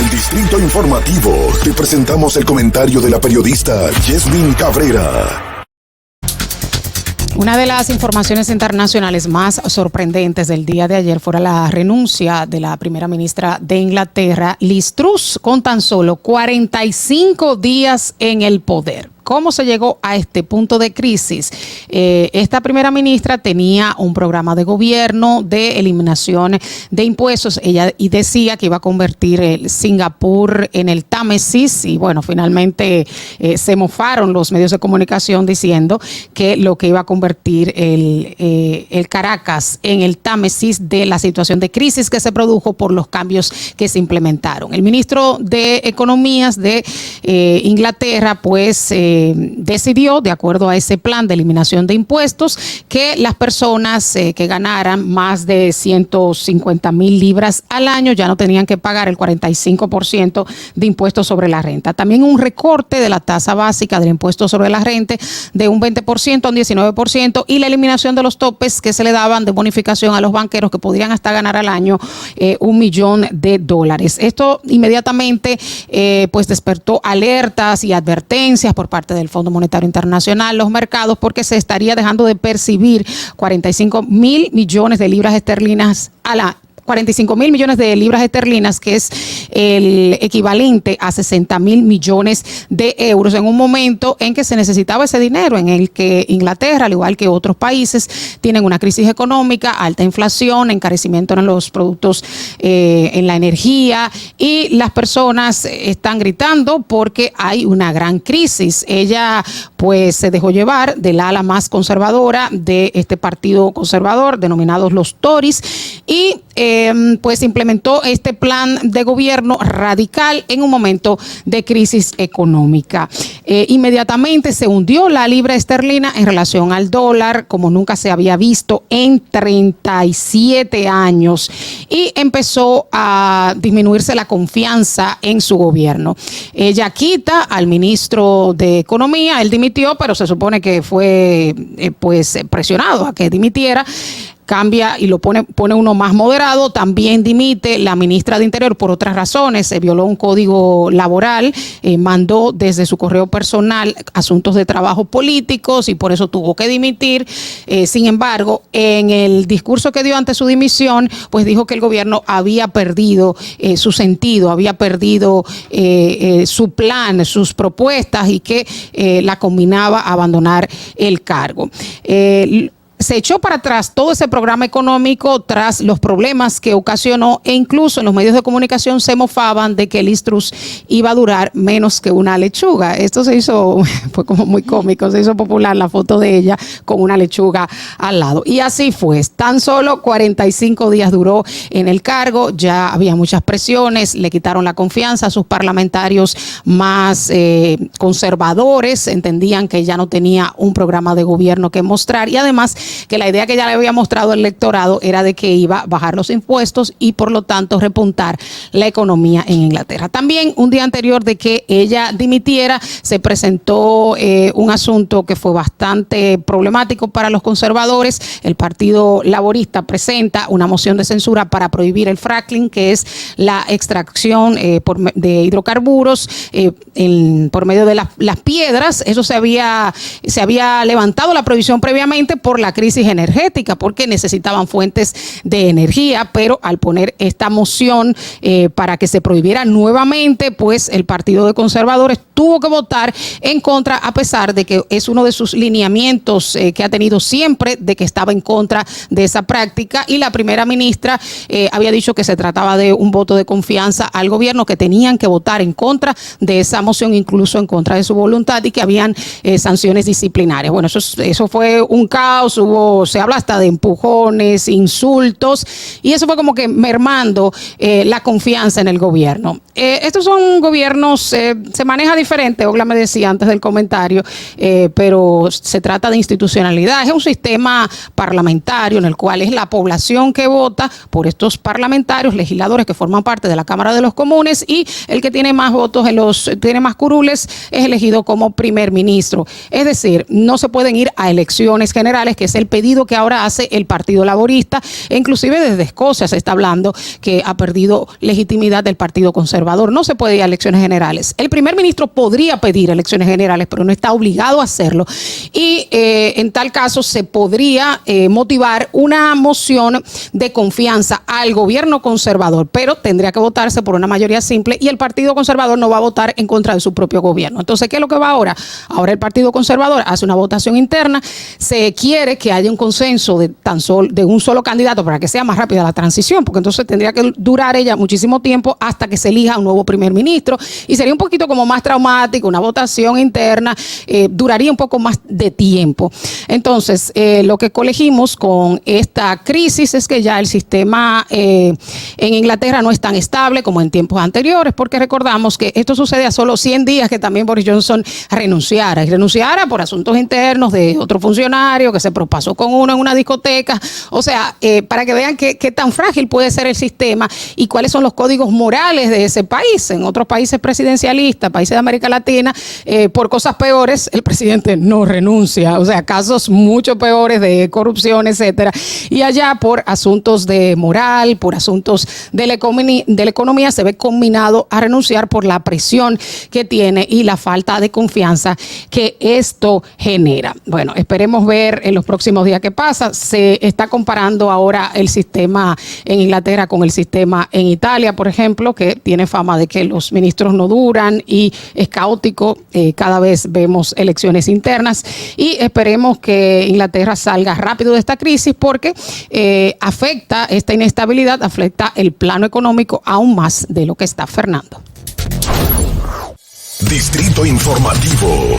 el Distrito Informativo te presentamos el comentario de la periodista Yesmin Cabrera. Una de las informaciones internacionales más sorprendentes del día de ayer fue la renuncia de la primera ministra de Inglaterra, Liz Truss, con tan solo 45 días en el poder. ¿Cómo se llegó a este punto de crisis? Esta primera ministra tenía un programa de gobierno de eliminación de impuestos. Ella decía que iba a convertir el Singapur en el Támesis y bueno, finalmente se mofaron los medios de comunicación diciendo que lo que iba a convertir el Caracas en el Támesis de la situación de crisis que se produjo por los cambios que se implementaron. El ministro de Economías de Inglaterra pues decidió, de acuerdo a ese plan de eliminación de impuestos, que las personas que ganaran más de 150,000 libras al año ya no tenían que pagar el 45% de impuestos sobre la renta. También un recorte de la tasa básica del impuesto sobre la renta de un 20% a un 19% y la eliminación de los topes que se le daban de bonificación a los banqueros que podrían hasta ganar al año $1,000,000. Esto inmediatamente pues despertó alertas y advertencias por parte del Fondo Monetario Internacional, los mercados, porque se estaría dejando de percibir 45,000 millones de libras esterlinas a la 45,000 millones de libras esterlinas, que es el equivalente a 60,000 millones de euros en un momento en que se necesitaba ese dinero, en el que Inglaterra, al igual que otros países, tienen una crisis económica, alta inflación, encarecimiento en los productos, en la energía, y las personas están gritando porque hay una gran crisis. Ella pues se dejó llevar del ala más conservadora de este partido conservador, denominados los Tories, y pues implementó este plan de gobierno radical en un momento de crisis económica. Inmediatamente se hundió la libra esterlina en relación al dólar como nunca se había visto en 37 años y empezó a disminuirse la confianza en su gobierno. Ella quita al ministro de Economía, él dimitió, pero se supone que fue pues presionado a que dimitiera. Cambia y lo pone uno más moderado. También dimite la ministra de Interior por otras razones. Se violó un código laboral, mandó desde su correo personal asuntos de trabajo políticos y por eso tuvo que dimitir. Sin embargo, en el discurso que dio ante su dimisión, pues dijo que el gobierno había perdido su sentido, había perdido su plan, sus propuestas y que la combinaba a abandonar el cargo. Se echó para atrás todo ese programa económico tras los problemas que ocasionó e incluso en los medios de comunicación se mofaban de que Liz Truss iba a durar menos que una lechuga. Esto fue como muy cómico, se hizo popular la foto de ella con una lechuga al lado. Y así fue, tan solo 45 días duró en el cargo, ya había muchas presiones, le quitaron la confianza a sus parlamentarios más conservadores, entendían que ya no tenía un programa de gobierno que mostrar y además que la idea que ya le había mostrado el electorado era de que iba a bajar los impuestos y por lo tanto repuntar la economía en Inglaterra. También un día anterior de que ella dimitiera se presentó un asunto que fue bastante problemático para los conservadores. El Partido Laborista presenta una moción de censura para prohibir el fracking, que es la extracción de hidrocarburos por medio de las piedras. Eso se había levantado la prohibición previamente por la crisis energética, porque necesitaban fuentes de energía, pero al poner esta moción para que se prohibiera nuevamente, pues el Partido de Conservadores tuvo que votar en contra, a pesar de que es uno de sus lineamientos que ha tenido siempre, de que estaba en contra de esa práctica, y la primera ministra había dicho que se trataba de un voto de confianza al gobierno, que tenían que votar en contra de esa moción, incluso en contra de su voluntad, y que habían sanciones disciplinarias. Bueno, eso fue un caos, se habla hasta de empujones, insultos, y eso fue como que mermando la confianza en el gobierno. Estos son gobiernos, se maneja diferente, Ogla me decía antes del comentario, pero se trata de institucionalidad. Es un sistema parlamentario en el cual es la población que vota por estos parlamentarios, legisladores que forman parte de la Cámara de los Comunes, y el que tiene más votos, tiene más curules, es elegido como primer ministro. Es decir, no se pueden ir a elecciones generales, que es el pedido que ahora hace el Partido Laborista, e inclusive desde Escocia se está hablando que ha perdido legitimidad del Partido Conservador. No se puede ir a elecciones generales. El primer ministro podría pedir elecciones generales, pero no está obligado a hacerlo. Y en tal caso se podría motivar una moción de confianza al gobierno conservador, pero tendría que votarse por una mayoría simple y el Partido Conservador no va a votar en contra de su propio gobierno. Entonces, ¿qué es lo que va ahora? Ahora el Partido Conservador hace una votación interna, se quiere que haya un consenso de un solo candidato para que sea más rápida la transición, porque entonces tendría que durar ella muchísimo tiempo hasta que se elija un nuevo primer ministro y sería un poquito como más traumático, una votación interna, duraría un poco más de tiempo. Entonces, lo que colegimos con esta crisis es que ya el sistema en Inglaterra no es tan estable como en tiempos anteriores, porque recordamos que esto sucede a solo 100 días que también Boris Johnson renunciara por asuntos internos de otro funcionario que se propasó con uno en una discoteca. O sea, para que vean qué tan frágil puede ser el sistema y cuáles son los códigos morales de ese país. En otros países presidencialistas, países de América Latina, por cosas peores, el presidente no renuncia. O sea, casos mucho peores de corrupción, etcétera. Y allá por asuntos de moral, por asuntos de la economía, se ve combinado a renunciar por la presión que tiene y la falta de confianza que esto genera. Bueno, esperemos ver en los próximos días qué pasa. Se está comparando ahora el sistema en Inglaterra con el sistema en Italia, por ejemplo, que tiene fama de que los ministros no duran y es caótico. Cada vez vemos elecciones internas y esperemos que Inglaterra salga rápido de esta crisis porque afecta esta inestabilidad, afecta el plano económico aún más de lo que está Fernando. Distrito Informativo.